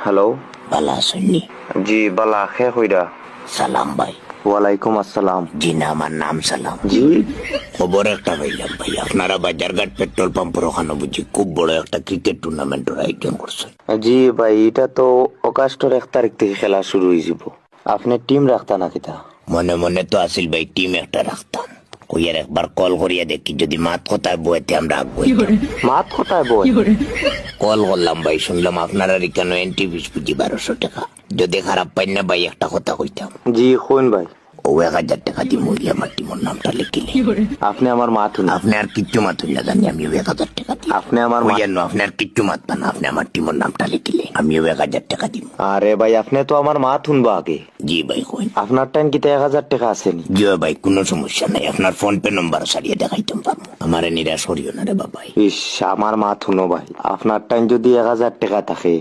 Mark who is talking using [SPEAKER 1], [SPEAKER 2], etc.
[SPEAKER 1] Hello,
[SPEAKER 2] ভালো আছেননি?
[SPEAKER 1] জি বালা, খে কইরা?
[SPEAKER 2] সালাম ভাই।
[SPEAKER 1] ওয়ালাইকুম আসসালাম।
[SPEAKER 2] জি না, আমার নাম সালাম।
[SPEAKER 1] জি
[SPEAKER 2] খবর একটা পাইলাম ভাই, আপনারা বাজারঘাট পেট্রোল পাম্পের ওখানে বুঝি খুব বড় একটা ক্রিকেট টুর্নামেন্টের আয়োজন করছেন।
[SPEAKER 1] জি ভাই, এটা তো অগাস্টের 1 তারিখ থেকে খেলা শুরু হয়ে যাব। আপনি টিম রাখতা নাকি তা?
[SPEAKER 2] মনে মনে তো আসিল ভাই টিম একটা রাখতাম, কইয়ার একবার কল করিয়া দেখি যদি মাত কথায় বইতে আমরা আগুই।
[SPEAKER 1] মাত কোথায় বই?
[SPEAKER 2] কল করলাম ভাই, শুনলাম আপনারা কেন এন্ট্রি ফিস বুঝি 1200 টাকা। যদি খারাপ পাই না ভাই একটা কথা কইতাম,
[SPEAKER 1] জি কোন ভাই?
[SPEAKER 2] ও 1000 টাকা দিয়ে মুড়ি আমার টিমের নামটা লিখিলে।
[SPEAKER 1] আপনি আমার মাথুন।
[SPEAKER 2] আপনি আর কিচ্ছু মাতুন না জানি, আমিও 1000 টাকা দিই।
[SPEAKER 1] আপনি আমার
[SPEAKER 2] জানো আপনি আর কিচ্ছু মাতবা না, আপনি আমার টিমের নামটা লিখিলে আমিও 1000 টাকা দিব।
[SPEAKER 1] আরে ভাই, আপনি তো আমার মাথুন বা আগে।
[SPEAKER 2] জি ভাই কই
[SPEAKER 1] আপনার টাইম কি 1000 টাকা আসেনি?
[SPEAKER 2] জি ভাই, কোনো সমস্যা নাই, আপনার ফোন পে নম্বর সারিয়ে দেখাইতাম পারবো। আমারে নিরাশ করিও না রে বাবাই।
[SPEAKER 1] ইস, আমার মাথুনো ভাই, আপনার টাইম যদি 1000 টাকা থাকে